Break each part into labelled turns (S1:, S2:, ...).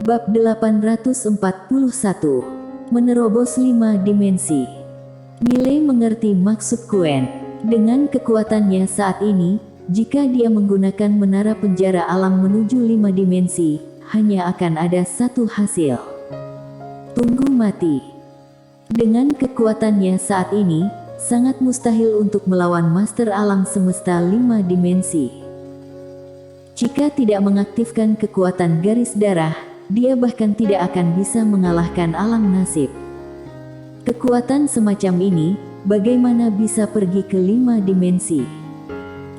S1: Bab 841. Menerobos 5 dimensi. Miley mengerti maksud Quen. Dengan kekuatannya saat ini, jika dia menggunakan menara penjara alam menuju 5 dimensi, hanya akan ada satu hasil. Tunggu mati. Dengan kekuatannya saat ini, sangat mustahil untuk melawan Master Alam Semesta 5 dimensi. Jika tidak mengaktifkan kekuatan garis darah, dia bahkan tidak akan bisa mengalahkan alam nasib. Kekuatan semacam ini, bagaimana bisa pergi ke 5 dimensi?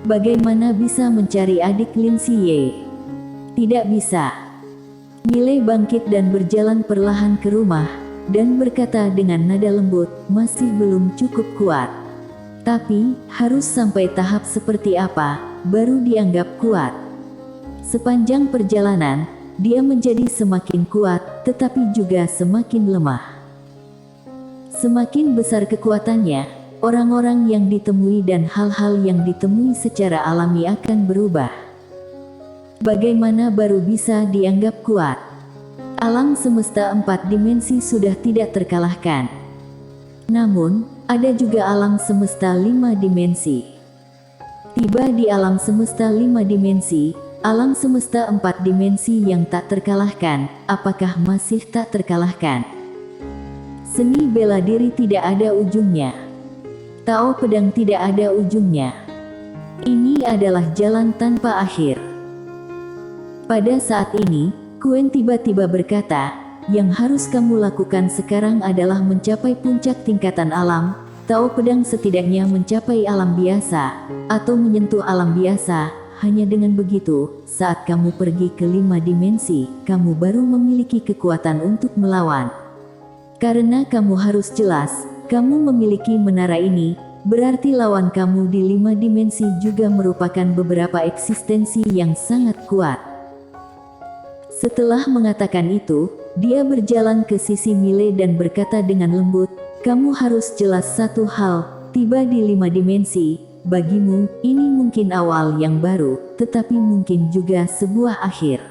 S1: Bagaimana bisa mencari adik Lin Siye? Tidak bisa. Miley bangkit dan berjalan perlahan ke rumah, dan berkata dengan nada lembut, masih belum cukup kuat. Tapi, harus sampai tahap seperti apa, baru dianggap kuat. Sepanjang perjalanan, dia menjadi semakin kuat, tetapi juga semakin lemah. Semakin besar kekuatannya, orang-orang yang ditemui dan hal-hal yang ditemui secara alami akan berubah. Bagaimana baru bisa dianggap kuat? Alam semesta 4 dimensi sudah tidak terkalahkan. Namun, ada juga alam semesta 5 dimensi. Tiba di alam semesta 5 dimensi, alam semesta 4 dimensi yang tak terkalahkan, apakah masih tak terkalahkan? Seni bela diri tidak ada ujungnya. Tao pedang tidak ada ujungnya. Ini adalah jalan tanpa akhir. Pada saat ini, Quen tiba-tiba berkata, yang harus kamu lakukan sekarang adalah mencapai puncak tingkatan alam. Tao pedang setidaknya mencapai alam biasa, atau menyentuh alam biasa. Hanya dengan begitu, saat kamu pergi ke 5 dimensi, kamu baru memiliki kekuatan untuk melawan. Karena kamu harus jelas, kamu memiliki menara ini, berarti lawan kamu di 5 dimensi juga merupakan beberapa eksistensi yang sangat kuat. Setelah mengatakan itu, dia berjalan ke sisi Miley dan berkata dengan lembut, kamu harus jelas satu hal, tiba di 5 dimensi. Bagimu, ini mungkin awal yang baru, tetapi mungkin juga sebuah akhir.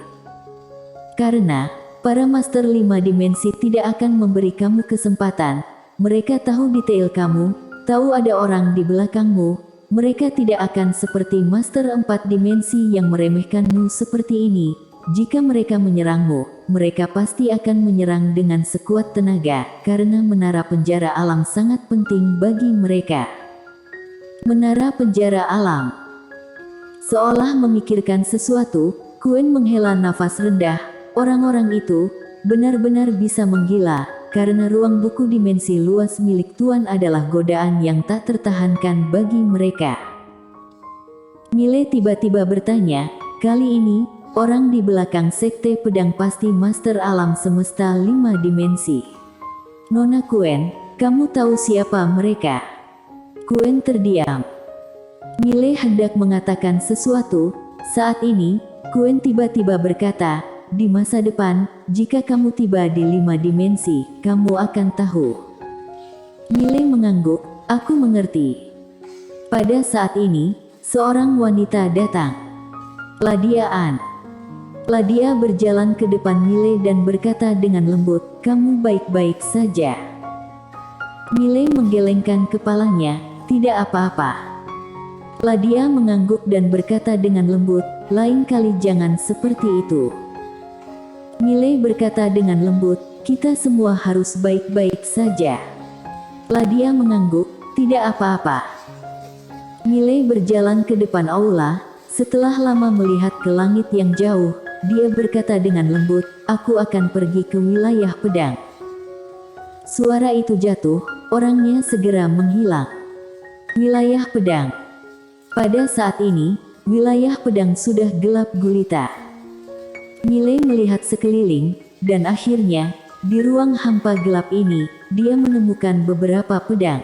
S1: Karena, para Master 5 dimensi tidak akan memberi kamu kesempatan. Mereka tahu detail kamu, tahu ada orang di belakangmu. Mereka tidak akan seperti Master 4 dimensi yang meremehkanmu seperti ini. Jika mereka menyerangmu, mereka pasti akan menyerang dengan sekuat tenaga, karena menara penjara alam sangat penting bagi mereka. Menara penjara alam. Seolah memikirkan sesuatu, Quen menghela nafas rendah. Orang-orang itu benar-benar bisa menggila, karena ruang buku dimensi luas milik Tuan adalah godaan yang tak tertahankan bagi mereka. Miley tiba-tiba bertanya, kali ini, orang di belakang sekte pedang pasti Master Alam Semesta 5 dimensi. Nona Quen, kamu tahu siapa mereka? Quen terdiam. Miley hendak mengatakan sesuatu. Saat ini, Quen tiba-tiba berkata, di masa depan, jika kamu tiba di 5 dimensi, kamu akan tahu. Miley mengangguk, aku mengerti. Pada saat ini, seorang wanita datang. Ladia An. Ladia berjalan ke depan Miley dan berkata dengan lembut, kamu baik-baik saja. Miley menggelengkan kepalanya, tidak apa-apa. Ladia mengangguk dan berkata dengan lembut, lain kali jangan seperti itu. Miley berkata dengan lembut, kita semua harus baik-baik saja. Ladia mengangguk, tidak apa-apa. Miley berjalan ke depan aula, setelah lama melihat ke langit yang jauh, dia berkata dengan lembut, aku akan pergi ke wilayah pedang. Suara itu jatuh, orangnya segera menghilang. Wilayah pedang. Pada saat ini, wilayah pedang sudah gelap gulita. Miley melihat sekeliling, dan akhirnya, di ruang hampa gelap ini, dia menemukan beberapa pedang.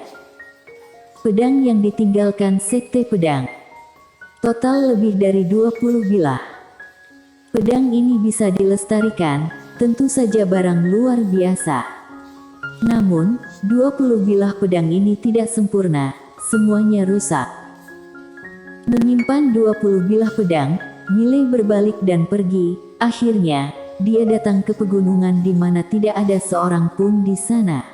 S1: Pedang yang ditinggalkan sekte pedang. Total lebih dari 20 bilah. Pedang ini bisa dilestarikan, tentu saja barang luar biasa. Namun, 20 bilah pedang ini tidak sempurna, semuanya rusak. Menyimpan 20 bilah pedang, Miley berbalik dan pergi. Akhirnya, dia datang ke pegunungan di mana tidak ada seorang pun di sana.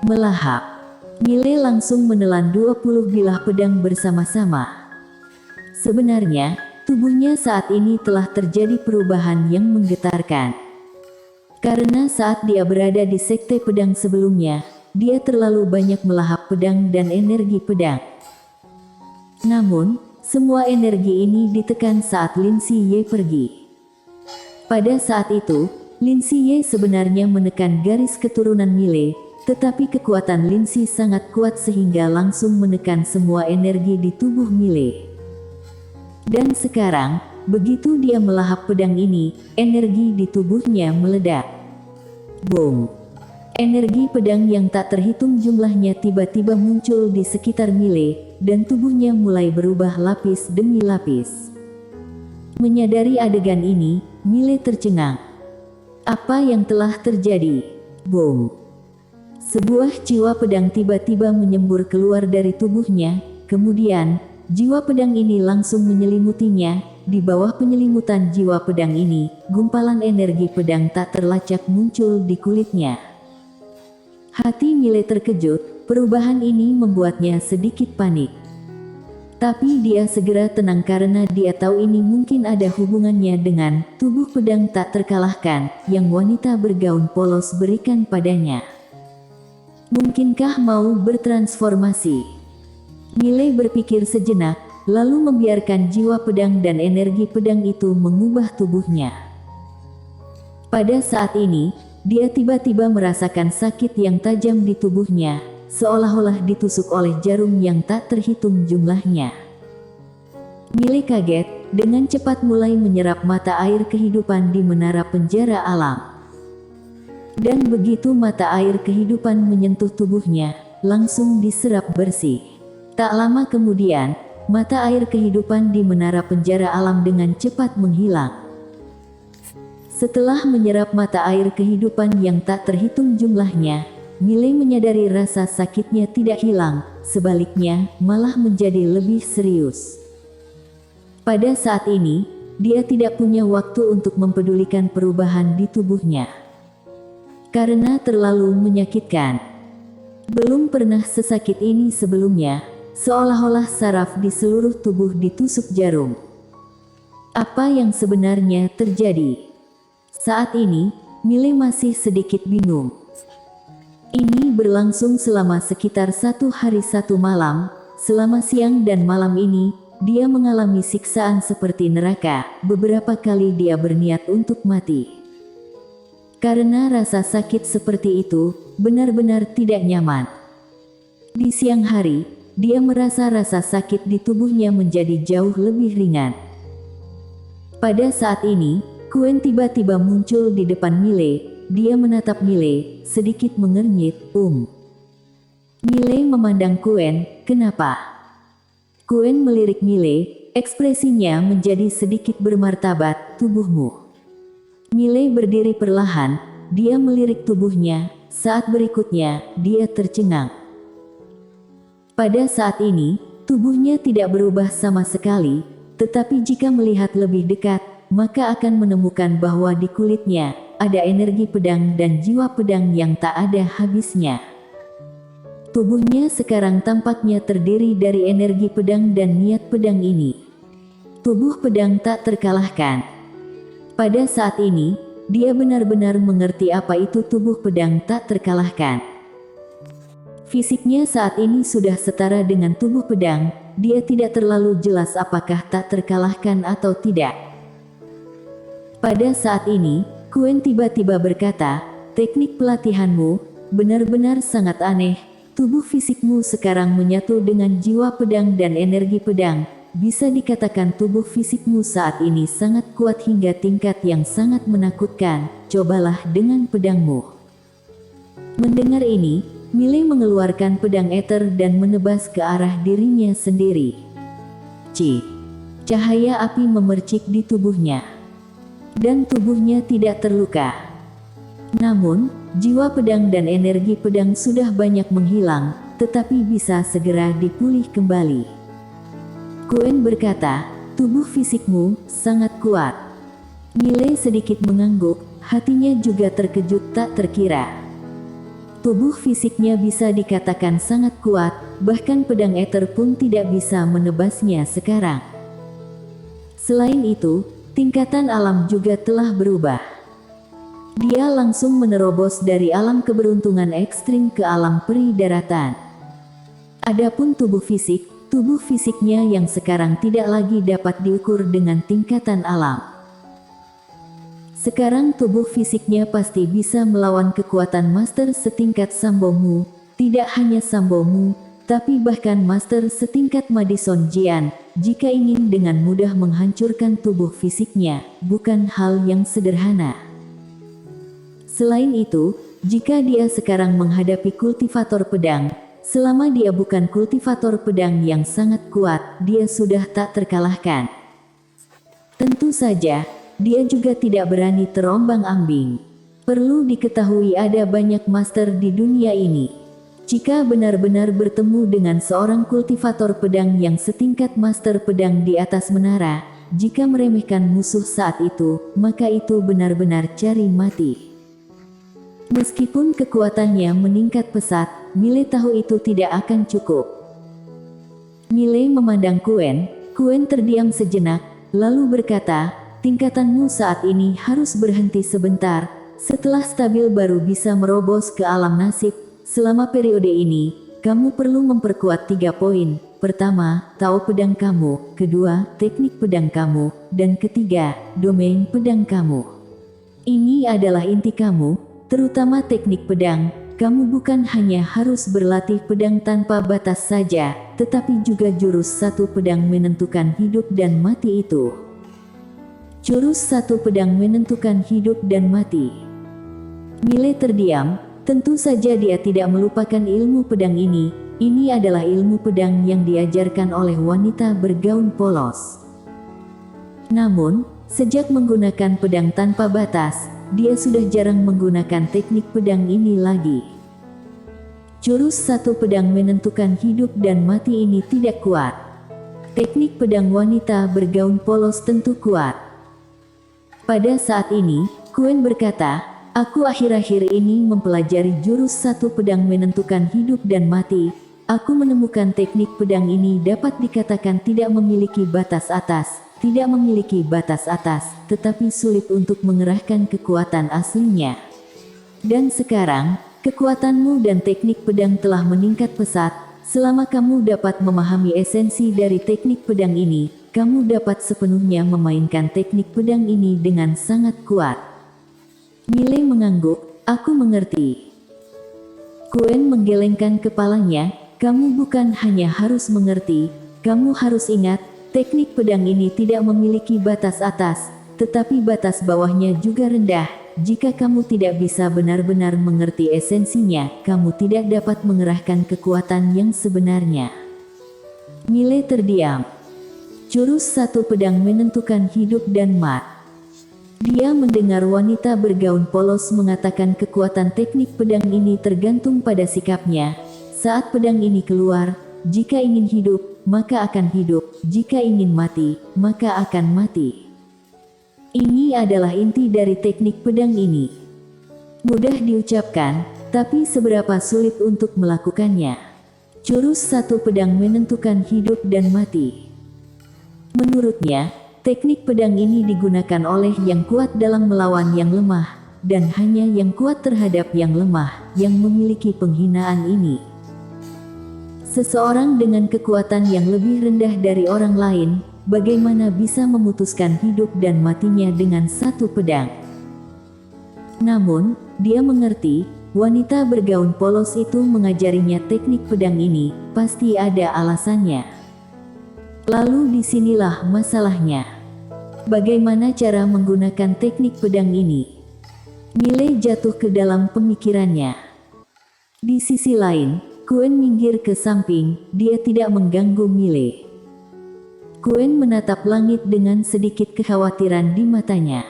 S1: Melahap, Mile langsung menelan 20 bilah pedang bersama-sama. Sebenarnya, tubuhnya saat ini telah terjadi perubahan yang menggetarkan. Karena saat dia berada di sekte pedang sebelumnya, dia terlalu banyak melahap pedang dan energi pedang. Namun, semua energi ini ditekan saat Lin Siye pergi. Pada saat itu, Lin Siye sebenarnya menekan garis keturunan Mile, tetapi kekuatan Lin Si sangat kuat sehingga langsung menekan semua energi di tubuh Mile. Dan sekarang, begitu dia melahap pedang ini, energi di tubuhnya meledak. Boom! Energi pedang yang tak terhitung jumlahnya tiba-tiba muncul di sekitar Mile, dan tubuhnya mulai berubah lapis demi lapis. Menyadari adegan ini, Mile tercengang. Apa yang telah terjadi? Boom! Sebuah jiwa pedang tiba-tiba menyembur keluar dari tubuhnya, kemudian, jiwa pedang ini langsung menyelimutinya. Di bawah penyelimutan jiwa pedang ini, gumpalan energi pedang tak terlacak muncul di kulitnya. Hati Mile terkejut, perubahan ini membuatnya sedikit panik. Tapi dia segera tenang karena dia tahu ini mungkin ada hubungannya dengan tubuh pedang tak terkalahkan yang wanita bergaun polos berikan padanya. Mungkinkah mau bertransformasi? Mile berpikir sejenak, lalu membiarkan jiwa pedang dan energi pedang itu mengubah tubuhnya. Pada saat ini, dia tiba-tiba merasakan sakit yang tajam di tubuhnya, seolah-olah ditusuk oleh jarum yang tak terhitung jumlahnya. Mile kaget, dengan cepat mulai menyerap mata air kehidupan di menara penjara alam. Dan begitu mata air kehidupan menyentuh tubuhnya, langsung diserap bersih. Tak lama kemudian, mata air kehidupan di menara penjara alam dengan cepat menghilang. Setelah menyerap mata air kehidupan yang tak terhitung jumlahnya, Mile menyadari rasa sakitnya tidak hilang, sebaliknya, malah menjadi lebih serius. Pada saat ini, dia tidak punya waktu untuk mempedulikan perubahan di tubuhnya. Karena terlalu menyakitkan. Belum pernah sesakit ini sebelumnya. Seolah-olah saraf di seluruh tubuh ditusuk jarum. Apa yang sebenarnya terjadi? Saat ini, Mile masih sedikit bingung. Ini berlangsung selama sekitar 1 hari 1 malam. Selama siang dan malam ini, dia mengalami siksaan seperti neraka. Beberapa kali dia berniat untuk mati. Karena rasa sakit seperti itu, benar-benar tidak nyaman. Di siang hari, dia merasa rasa sakit di tubuhnya menjadi jauh lebih ringan. Pada saat ini, Quen tiba-tiba muncul di depan Mile. Dia menatap Mile, sedikit mengernyit, Mile memandang Quen, kenapa? Quen melirik Mile, ekspresinya menjadi sedikit bermartabat, tubuhmu. Mile berdiri perlahan, dia melirik tubuhnya, saat berikutnya, dia tercengang. Pada saat ini, tubuhnya tidak berubah sama sekali, tetapi jika melihat lebih dekat, maka akan menemukan bahwa di kulitnya, ada energi pedang dan jiwa pedang yang tak ada habisnya. Tubuhnya sekarang tampaknya terdiri dari energi pedang dan niat pedang ini. Tubuh pedang tak terkalahkan. Pada saat ini, dia benar-benar mengerti apa itu tubuh pedang tak terkalahkan. Fisiknya saat ini sudah setara dengan tubuh pedang, dia tidak terlalu jelas apakah tak terkalahkan atau tidak. Pada saat ini, Quen tiba-tiba berkata, teknik pelatihanmu benar-benar sangat aneh, tubuh fisikmu sekarang menyatu dengan jiwa pedang dan energi pedang, bisa dikatakan tubuh fisikmu saat ini sangat kuat hingga tingkat yang sangat menakutkan, cobalah dengan pedangmu. Mendengar ini, Mile mengeluarkan pedang ether dan menebas ke arah dirinya sendiri. Cahaya api memercik di tubuhnya. Dan tubuhnya tidak terluka. Namun, jiwa pedang dan energi pedang sudah banyak menghilang, tetapi bisa segera dipulih kembali. Quen berkata, tubuh fisikmu sangat kuat. Mile sedikit mengangguk, hatinya juga terkejut tak terkira. Tubuh fisiknya bisa dikatakan sangat kuat, bahkan pedang ether pun tidak bisa menebasnya sekarang. Selain itu, tingkatan alam juga telah berubah. Dia langsung menerobos dari alam keberuntungan ekstrim ke alam peri daratan. Adapun tubuh fisiknya yang sekarang tidak lagi dapat diukur dengan tingkatan alam. Sekarang tubuh fisiknya pasti bisa melawan kekuatan master setingkat Sambomu, tidak hanya Sambomu, tapi bahkan master setingkat Madison Jian. Jika ingin dengan mudah menghancurkan tubuh fisiknya, bukan hal yang sederhana. Selain itu, jika dia sekarang menghadapi kultivator pedang, selama dia bukan kultivator pedang yang sangat kuat, dia sudah tak terkalahkan. Tentu saja, dia juga tidak berani terombang-ambing. Perlu diketahui ada banyak master di dunia ini. Jika benar-benar bertemu dengan seorang kultivator pedang yang setingkat master pedang di atas menara, jika meremehkan musuh saat itu, maka itu benar-benar cari mati. Meskipun kekuatannya meningkat pesat, Mile tahu itu tidak akan cukup. Mile memandang Quen terdiam sejenak, lalu berkata, tingkatanmu saat ini harus berhenti sebentar, setelah stabil baru bisa merobos ke alam nasib. Selama periode ini, kamu perlu memperkuat 3 poin. Pertama, tahu pedang kamu, kedua, teknik pedang kamu, dan ketiga, domain pedang kamu. Ini adalah inti kamu, terutama teknik pedang. Kamu bukan hanya harus berlatih pedang tanpa batas saja, tetapi juga jurus satu pedang menentukan hidup dan mati itu. Jurus satu pedang menentukan hidup dan mati. Mile terdiam, tentu saja dia tidak melupakan ilmu pedang ini. Ini adalah ilmu pedang yang diajarkan oleh wanita bergaun polos. Namun, sejak menggunakan pedang tanpa batas, dia sudah jarang menggunakan teknik pedang ini lagi. Jurus satu pedang menentukan hidup dan mati ini tidak kuat. Teknik pedang wanita bergaun polos tentu kuat. Pada saat ini, Quen berkata, aku akhir-akhir ini mempelajari jurus satu pedang menentukan hidup dan mati. Aku menemukan teknik pedang ini dapat dikatakan tidak memiliki batas atas, tetapi sulit untuk mengerahkan kekuatan aslinya. Dan sekarang, kekuatanmu dan teknik pedang telah meningkat pesat. Selama kamu dapat memahami esensi dari teknik pedang ini, kamu dapat sepenuhnya memainkan teknik pedang ini dengan sangat kuat. Mile mengangguk, aku mengerti. Quen menggelengkan kepalanya, kamu bukan hanya harus mengerti, kamu harus ingat, teknik pedang ini tidak memiliki batas atas, tetapi batas bawahnya juga rendah. Jika kamu tidak bisa benar-benar mengerti esensinya, kamu tidak dapat mengerahkan kekuatan yang sebenarnya. Mile terdiam. Jurus satu pedang menentukan hidup dan mati. Dia mendengar wanita bergaun polos mengatakan kekuatan teknik pedang ini tergantung pada sikapnya. Saat pedang ini keluar, jika ingin hidup, maka akan hidup, jika ingin mati, maka akan mati. Ini adalah inti dari teknik pedang ini. Mudah diucapkan, tapi seberapa sulit untuk melakukannya. Jurus satu pedang menentukan hidup dan mati. Menurutnya, teknik pedang ini digunakan oleh yang kuat dalam melawan yang lemah, dan hanya yang kuat terhadap yang lemah, yang memiliki penghinaan ini. Seseorang dengan kekuatan yang lebih rendah dari orang lain, bagaimana bisa memutuskan hidup dan matinya dengan satu pedang? Namun, dia mengerti, wanita bergaun polos itu mengajarinya teknik pedang ini, pasti ada alasannya. Lalu disinilah masalahnya. Bagaimana cara menggunakan teknik pedang ini? Mile jatuh ke dalam pemikirannya. Di sisi lain, Quen minggir ke samping, dia tidak mengganggu Mile. Quen menatap langit dengan sedikit kekhawatiran di matanya.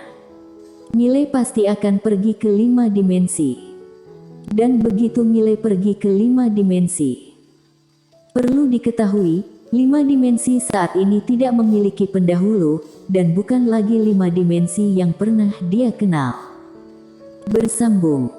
S1: Mile pasti akan pergi ke 5 dimensi. Dan begitu Mile pergi ke 5 dimensi, perlu diketahui, 5 dimensi saat ini tidak memiliki pendahulu, dan bukan lagi 5 dimensi yang pernah dia kenal. Bersambung.